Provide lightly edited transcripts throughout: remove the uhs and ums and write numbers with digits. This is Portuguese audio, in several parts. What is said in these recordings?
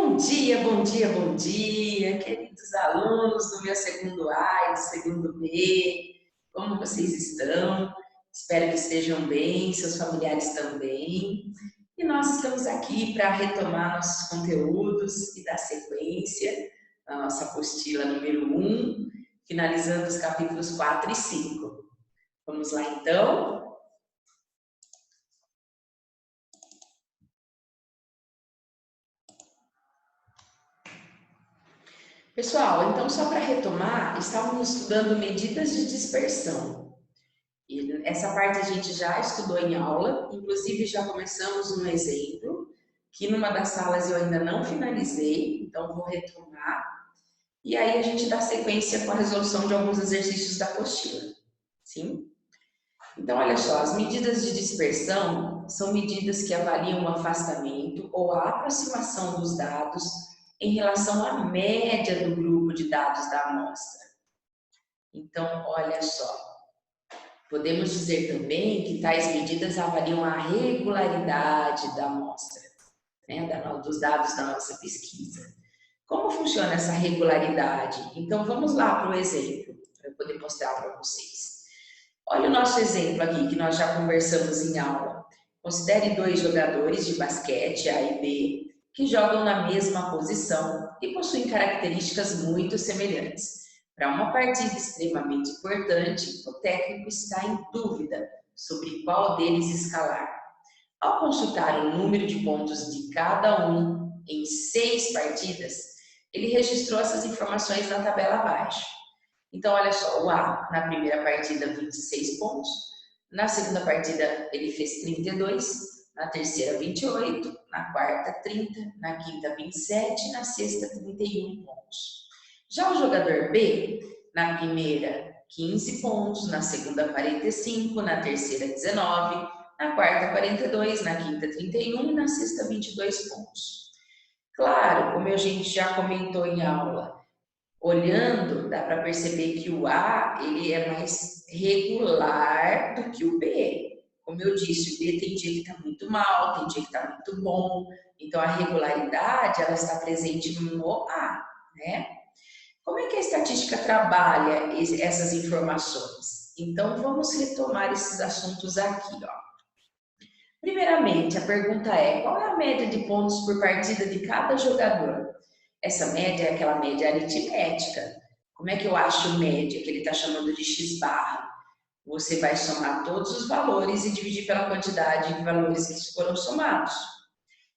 Bom dia, bom dia, bom dia, queridos alunos do meu segundo A e do segundo B. Como vocês estão? Espero que estejam bem, seus familiares também. E nós estamos aqui para retomar nossos conteúdos e dar sequência na nossa apostila número 1, finalizando os capítulos 4 e 5. Vamos lá, então? Pessoal, então só para retomar, estávamos estudando medidas de dispersão. E essa parte a gente já estudou em aula, inclusive já começamos no exemplo, que numa das salas eu ainda não finalizei, então vou retomar. E aí a gente dá sequência com a resolução de alguns exercícios da apostila. Sim? Então, olha só, as medidas de dispersão são medidas que avaliam o afastamento ou a aproximação dos dados em relação à média do grupo de dados da amostra. Então, olha só, podemos dizer também que tais medidas avaliam a regularidade da amostra, né, dos dados da nossa pesquisa. Como funciona essa regularidade? Então, vamos lá para o exemplo, para eu poder mostrar para vocês. Olha o nosso exemplo aqui, que nós já conversamos em aula. Considere dois jogadores de basquete, A e B, que jogam na mesma posição e possuem características muito semelhantes. Para uma partida extremamente importante, o técnico está em dúvida sobre qual deles escalar. Ao consultar o número de pontos de cada um em 6 partidas, ele registrou essas informações na tabela abaixo. Então, olha só, o A, na primeira partida, 26 pontos. Na segunda partida, ele fez 32. Na terceira, 28. Na quarta, 30. Na quinta, 27. Na sexta, 31 pontos. Já o jogador B, na primeira, 15 pontos. Na segunda, 45. Na terceira, 19. Na quarta, 42. Na quinta, 31. E na sexta, 22 pontos. Claro, como a gente já comentou em aula, olhando, dá para perceber que o A ele é mais regular do que o B. Como eu disse, o B tem dia que está muito mal, tem dia que está muito bom. Então, a regularidade ela está presente no A, né? Como é que a estatística trabalha essas informações? Então, vamos retomar esses assuntos aqui, ó. Primeiramente, a pergunta é: qual é a média de pontos por partida de cada jogador? Essa média é aquela média aritmética. Como é que eu acho média, que ele está chamando de x barra? Você vai somar todos os valores e dividir pela quantidade de valores que foram somados.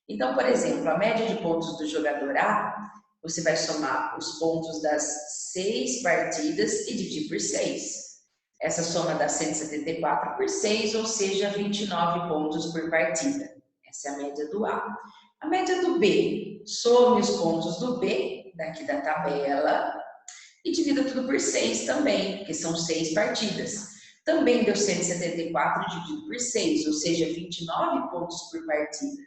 Então, por exemplo, a média de pontos do jogador A, você vai somar os pontos das 6 partidas e dividir por 6. Essa soma dá 174 por 6, ou seja, 29 pontos por partida. Essa é a média do A. A média do B, some os pontos do B, daqui da tabela, e divida tudo por 6 também, porque são 6 partidas. Também deu 174 dividido por 6, ou seja, 29 pontos por partida.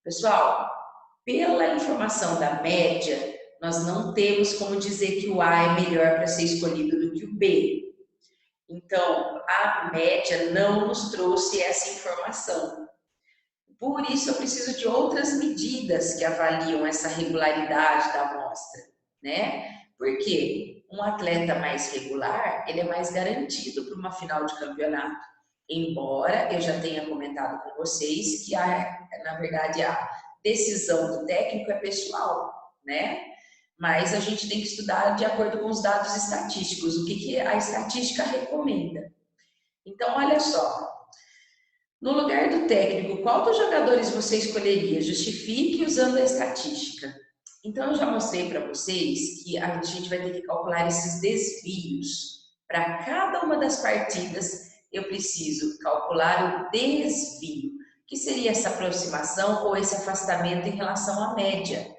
Pessoal, pela informação da média, nós não temos como dizer que o A é melhor para ser escolhido do que o B. Então, a média não nos trouxe essa informação. Por isso, eu preciso de outras medidas que avaliam essa regularidade da amostra, né? Porque um atleta mais regular, ele é mais garantido para uma final de campeonato. Embora eu já tenha comentado com vocês que, na verdade, a decisão do técnico é pessoal, né? Mas a gente tem que estudar de acordo com os dados estatísticos, o que a estatística recomenda. Então, olha só. No lugar do técnico, qual dos jogadores você escolheria? Justifique usando a estatística. Então, eu já mostrei para vocês que a gente vai ter que calcular esses desvios. Para cada uma das partidas, eu preciso calcular o desvio, que seria essa aproximação ou esse afastamento em relação à média.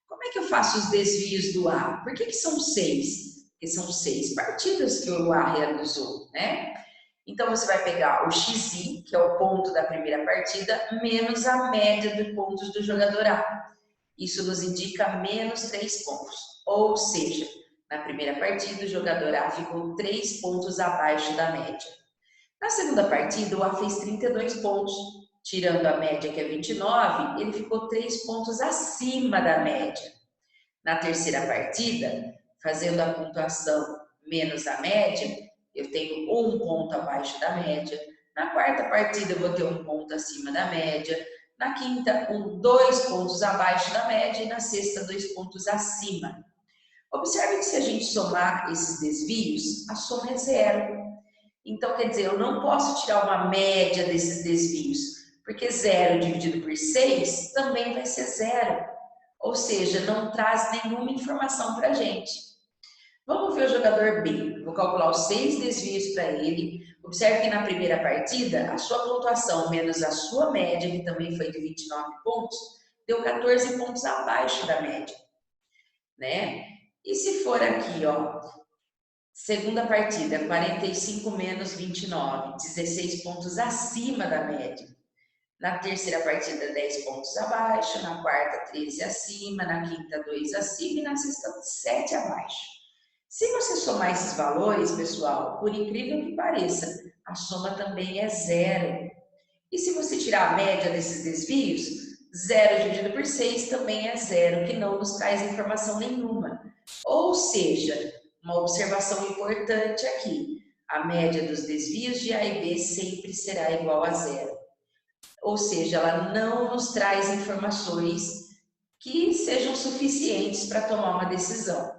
Como é que eu faço os desvios do A? Por que são 6? Porque são 6 partidas que o A realizou, né? Então, você vai pegar o XI, que é o ponto da primeira partida, menos a média de pontos do jogador A. Isso nos indica menos 3 pontos. Ou seja, na primeira partida, o jogador A ficou 3 pontos abaixo da média. Na segunda partida, o A fez 32 pontos. tirando a média, que é 29, ele ficou 3 pontos acima da média. Na terceira partida, fazendo a pontuação menos a média, eu tenho 1 ponto abaixo da média. Na quarta partida, eu vou ter 1 ponto acima da média. Na quinta, 2 pontos abaixo da média. E na sexta, 2 pontos acima. Observe que se a gente somar esses desvios, a soma é zero. Então, quer dizer, eu não posso tirar uma média desses desvios, porque 0 dividido por 6 também vai ser zero. Ou seja, não traz nenhuma informação para a gente. Vamos ver o jogador B. Vou calcular os 6 desvios para ele. Observe que na primeira partida, a sua pontuação menos a sua média, que também foi de 29 pontos, deu 14 pontos abaixo da média, né? E se for aqui, ó, segunda partida, 45 menos 29, 16 pontos acima da média. Na terceira partida, 10 pontos abaixo. Na quarta, 13 acima. Na quinta, 2 acima. E na sexta, 7 abaixo. Se você somar esses valores, pessoal, por incrível que pareça, a soma também é zero. E se você tirar a média desses desvios, 0 dividido por 6 também é zero, que não nos traz informação nenhuma. Ou seja, uma observação importante aqui, a média dos desvios de A e B sempre será igual a zero. Ou seja, ela não nos traz informações que sejam suficientes para tomar uma decisão.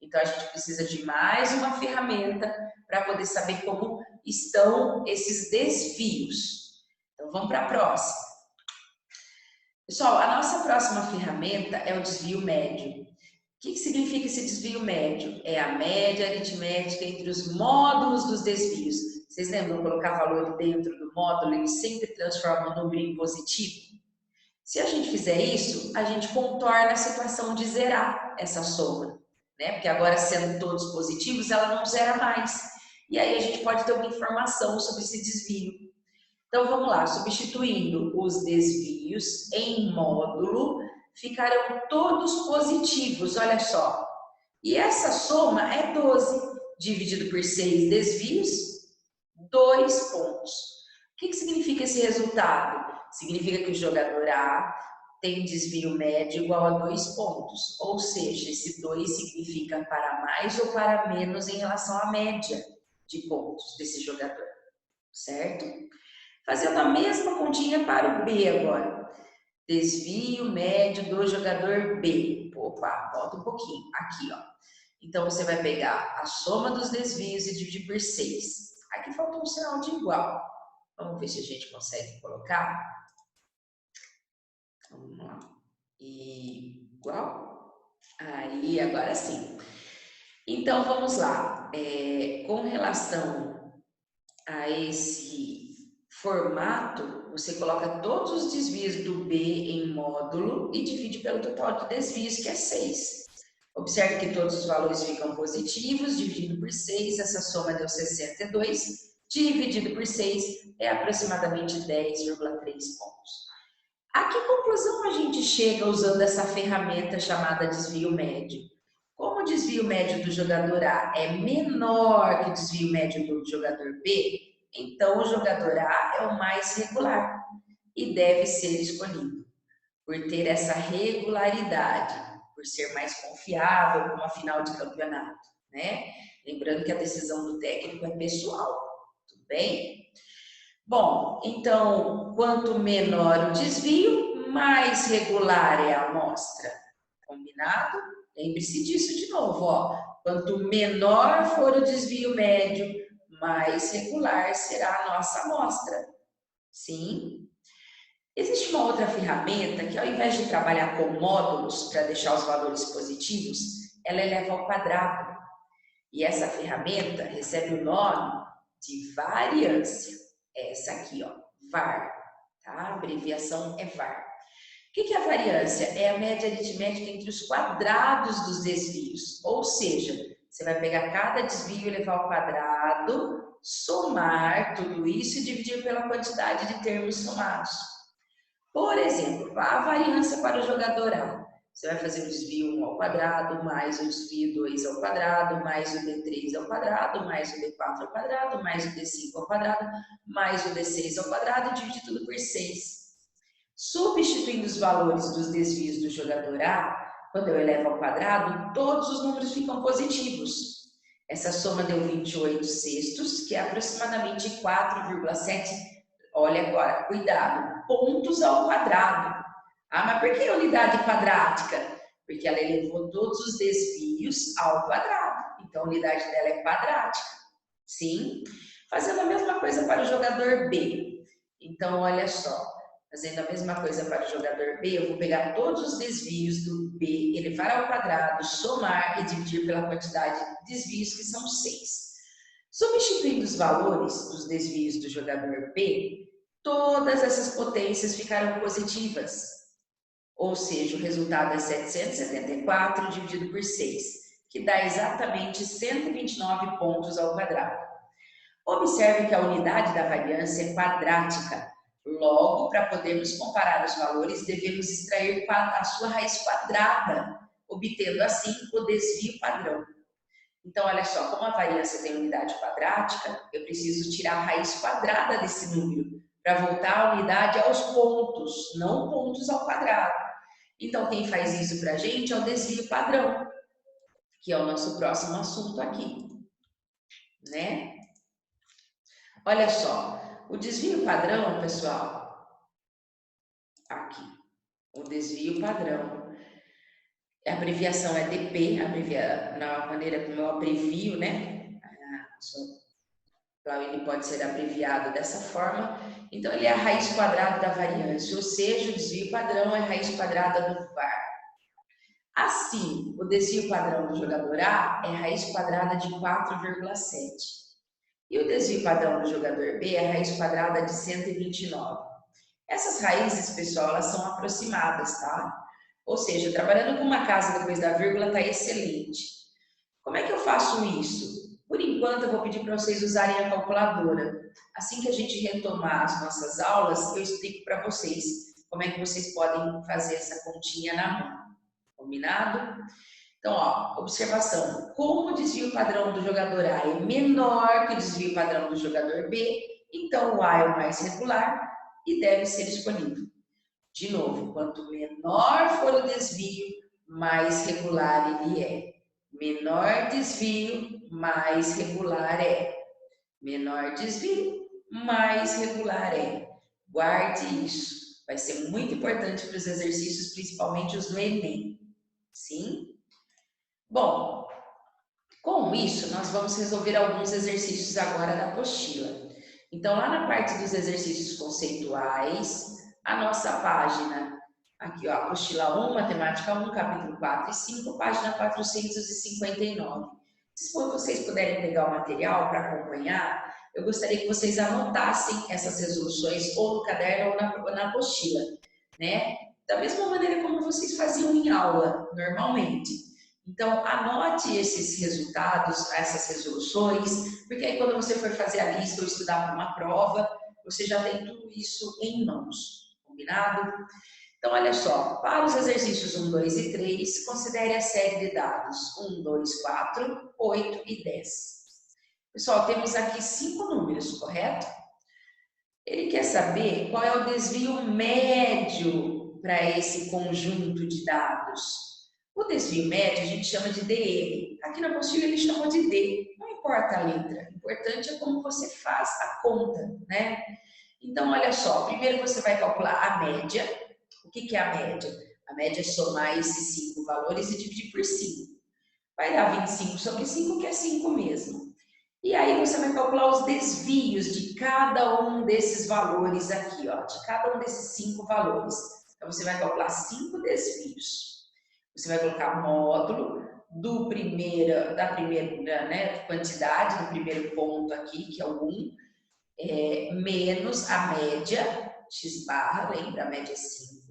Então, a gente precisa de mais uma ferramenta para poder saber como estão esses desvios. Então, vamos para a próxima. Pessoal, a nossa próxima ferramenta é o desvio médio. O que significa esse desvio médio? É a média aritmética entre os módulos dos desvios. Vocês lembram colocar valor dentro do módulo, ele sempre transforma o número em positivo? Se a gente fizer isso, a gente contorna a situação de zerar essa soma, né? Porque agora, sendo todos positivos, ela não zera mais. E aí a gente pode ter uma informação sobre esse desvio. Então, vamos lá, substituindo os desvios em módulo, ficarão todos positivos, olha só. E essa soma é 12, dividido por 6 desvios, 2 pontos. O que significa esse resultado? Significa que o jogador A tem desvio médio igual a 2 pontos. Ou seja, esse 2 significa para mais ou para menos em relação à média de pontos desse jogador, certo? Fazendo a mesma continha para o B agora. Desvio médio do jogador B. Opa, volta um pouquinho. Aqui, ó. Então, você vai pegar a soma dos desvios e dividir por 6. Aqui faltou um sinal de igual. Vamos ver se a gente consegue colocar. Vamos lá. Igual. Aí, agora sim. Então, vamos lá. Com relação a esse formato, você coloca todos os desvios do B em módulo e divide pelo total de desvios, que é 6. Observe que todos os valores ficam positivos, dividido por 6, essa soma deu 62, dividido por 6 é aproximadamente 10,3 pontos. A que conclusão a gente chega usando essa ferramenta chamada desvio médio? Como o desvio médio do jogador A é menor que o desvio médio do jogador B, então o jogador A é o mais regular e deve ser escolhido por ter essa regularidade, por ser mais confiável como a final de campeonato, né? Lembrando que a decisão do técnico é pessoal, tudo bem? Bom, então, quanto menor o desvio, mais regular é a amostra. Combinado? Lembre-se disso de novo, ó. Quanto menor for o desvio médio, mais regular será a nossa amostra. Sim? Existe uma outra ferramenta que, ao invés de trabalhar com módulos para deixar os valores positivos, ela eleva ao quadrado. E essa ferramenta recebe o nome de variância. Essa aqui, ó, VAR, tá? A abreviação é VAR. O que é a variância? É a média aritmética entre os quadrados dos desvios. Ou seja, você vai pegar cada desvio, levar ao quadrado, somar tudo isso e dividir pela quantidade de termos somados. Por exemplo, a variância para o jogador A. Você vai fazer o desvio 1 ao quadrado, mais o desvio 2 ao quadrado, mais o D3 ao quadrado, mais o D4 ao quadrado, mais o D5 ao quadrado, mais o D6 ao quadrado, e dividir tudo por 6. Substituindo os valores dos desvios do jogador A, quando eu elevo ao quadrado, todos os números ficam positivos. Essa soma deu 28 sextos, que é aproximadamente 4,7. Olha agora, cuidado, pontos ao quadrado. Ah, mas por que unidade quadrática? Porque ela elevou todos os desvios ao quadrado. Então, a unidade dela é quadrática. Sim? Fazendo a mesma coisa para o jogador B. Então, olha só. Fazendo a mesma coisa para o jogador B, eu vou pegar todos os desvios do B, elevar ao quadrado, somar e dividir pela quantidade de desvios, que são 6. Substituindo os valores dos desvios do jogador B, todas essas potências ficaram positivas. Ou seja, o resultado é 774 dividido por 6, que dá exatamente 129 pontos ao quadrado. Observe que a unidade da variância é quadrática. Logo, para podermos comparar os valores, devemos extrair a sua raiz quadrada, obtendo assim o desvio padrão. Então, olha só, como a variância tem unidade quadrática, eu preciso tirar a raiz quadrada desse número, para voltar a unidade aos pontos, não pontos ao quadrado. Então, quem faz isso para a gente é o desvio padrão, que é o nosso próximo assunto aqui, né? Olha só, o desvio padrão, pessoal, aqui, o desvio padrão, a abreviação é DP, na maneira como eu abrevio, né? Ele pode ser abreviado dessa forma. Então, ele é a raiz quadrada da variância, ou seja, o desvio padrão é a raiz quadrada do VAR. Assim, o desvio padrão do jogador A é a raiz quadrada de 4,7. E o desvio padrão do jogador B é a raiz quadrada de 129. Essas raízes, pessoal, elas são aproximadas, tá? Ou seja, trabalhando com uma casa depois da vírgula está excelente. Como é que eu faço isso? Por enquanto, eu vou pedir para vocês usarem a calculadora. Assim que a gente retomar as nossas aulas, eu explico para vocês como é que vocês podem fazer essa continha na mão. Combinado? Então, ó, observação. Como o desvio padrão do jogador A é menor que o desvio padrão do jogador B, então o A é o mais regular e deve ser escolhido. De novo, quanto menor for o desvio, mais regular ele é. Menor desvio, mais regular é. Menor desvio, mais regular é. Guarde isso. Vai ser muito importante para os exercícios, principalmente os do Enem. Sim? Bom, com isso, nós vamos resolver alguns exercícios agora da apostila. Então, lá na parte dos exercícios conceituais, a nossa página, aqui ó, apostila 1, matemática 1, capítulo 4 e 5, página 459. Se vocês puderem pegar o material para acompanhar, eu gostaria que vocês anotassem essas resoluções ou no caderno ou na apostila, né? Da mesma maneira como vocês faziam em aula, normalmente. Então, anote esses resultados, essas resoluções, porque aí quando você for fazer a lista ou estudar para uma prova, você já tem tudo isso em mãos, combinado? Então, olha só, para os exercícios 1, 2 e 3, considere a série de dados 1, 2, 4, 8 e 10. Pessoal, temos aqui 5 números, correto? Ele quer saber qual é o desvio médio para esse conjunto de dados. O desvio médio a gente chama de DM. Aqui na apostila ele chamou de D. Não importa a letra, o importante é como você faz a conta, né? Então, olha só, primeiro você vai calcular a média. O que é a média? A média é somar esses 5 valores e dividir por 5. Vai dar 25 sobre 5, que é 5 mesmo. E aí você vai calcular os desvios de cada um desses valores aqui, ó, de cada um desses 5 valores. Então, você vai calcular 5 desvios. Você vai colocar módulo da primeira, né, quantidade, do primeiro ponto aqui, que é o 1, menos a média, x barra, lembra, a média é 5.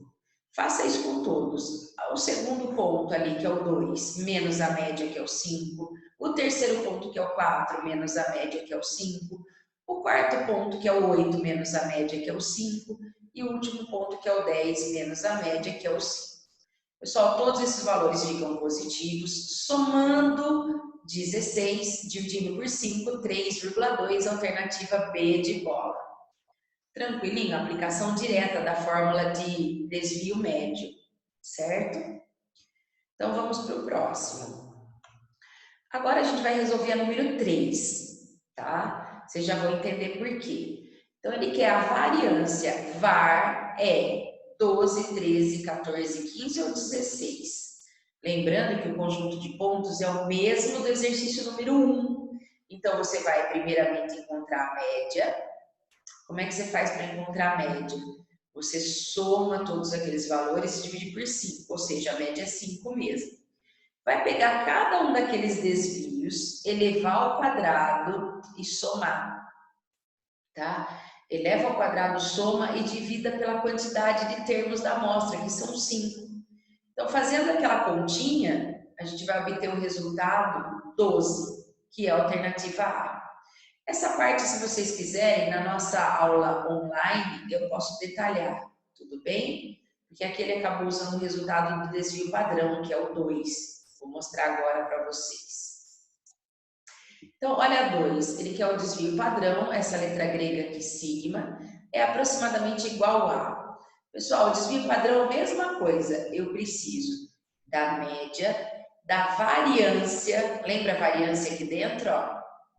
Faça isso com todos. O segundo ponto ali, que é o 2, menos a média, que é o 5. O terceiro ponto, que é o 4, menos a média, que é o 5. O quarto ponto, que é o 8, menos a média, que é o 5. E o último ponto, que é o 10, menos a média, que é o 5. Pessoal, todos esses valores ficam positivos, somando 16, dividindo por 5, 3,2, alternativa B de bola. Tranquilinho, aplicação direta da fórmula de desvio médio, certo? Então, vamos para o próximo. Agora, a gente vai resolver a número 3, tá? Vocês já vão entender por quê. Então, ele quer a variância var é 12, 13, 14, 15 ou 16. Lembrando que o conjunto de pontos é o mesmo do exercício número 1. Então, você vai primeiramente encontrar a média. Como é que você faz para encontrar a média? Você soma todos aqueles valores e divide por 5, ou seja, a média é 5 mesmo. Vai pegar cada um daqueles desvios, elevar ao quadrado e somar, tá? Eleva ao quadrado, soma e divida pela quantidade de termos da amostra, que são 5. Então, fazendo aquela continha, a gente vai obter o resultado 12, que é a alternativa A. Essa parte, se vocês quiserem, na nossa aula online, eu posso detalhar, tudo bem? Porque aqui ele acabou usando o resultado do desvio padrão, que é o 2. Vou mostrar agora para vocês. Então, olha 2, ele quer o desvio padrão, essa letra grega aqui, sigma, é aproximadamente igual a... Pessoal, o desvio padrão é a mesma coisa, eu preciso da média, da variância, lembra a variância aqui dentro, ó?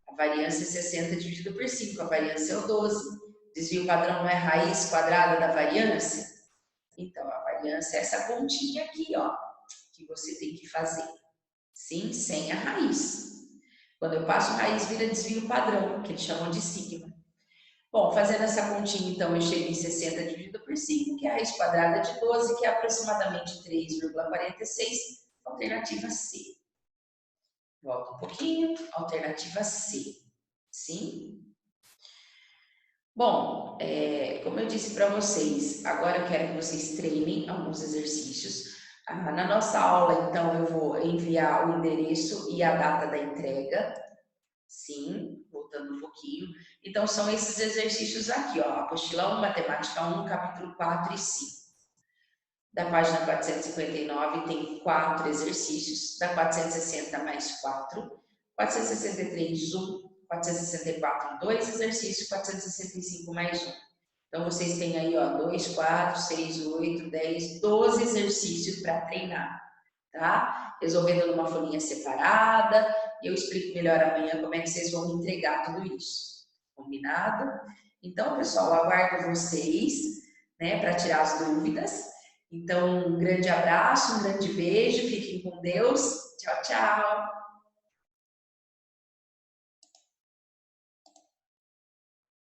A variância é 60 dividido por 5, a variância é o 12. Desvio padrão não é raiz quadrada da variância? Então, a variância é essa continha aqui, ó, que você tem que fazer. Sim, sem a raiz. Quando eu passo raiz, vira desvio padrão, que eles chamam de sigma. Bom, fazendo essa continha, então, eu chego em 60 dividido por 5, que é a raiz quadrada de 12, que é aproximadamente 3,46, alternativa C. Volta um pouquinho, alternativa C. Sim? Bom, como eu disse para vocês, agora eu quero que vocês treinem alguns exercícios. Na nossa aula, então, eu vou enviar o endereço e a data da entrega. Sim, voltando um pouquinho. Então, são esses exercícios aqui, ó. Apostila 1, Matemática 1, capítulo 4 e 5. Da página 459 tem 4 exercícios. Da 460 mais 4. 463, 1. 464, 2 exercícios. 465 mais 1. Então, vocês têm aí, ó, 2, 4, 6, 8, 10, 12 exercícios para treinar, tá? Resolvendo numa folhinha separada. E eu explico melhor amanhã como é que vocês vão entregar tudo isso. Combinado? Então, pessoal, aguardo vocês, né, para tirar as dúvidas. Então, um grande abraço, um grande beijo, fiquem com Deus. Tchau, tchau!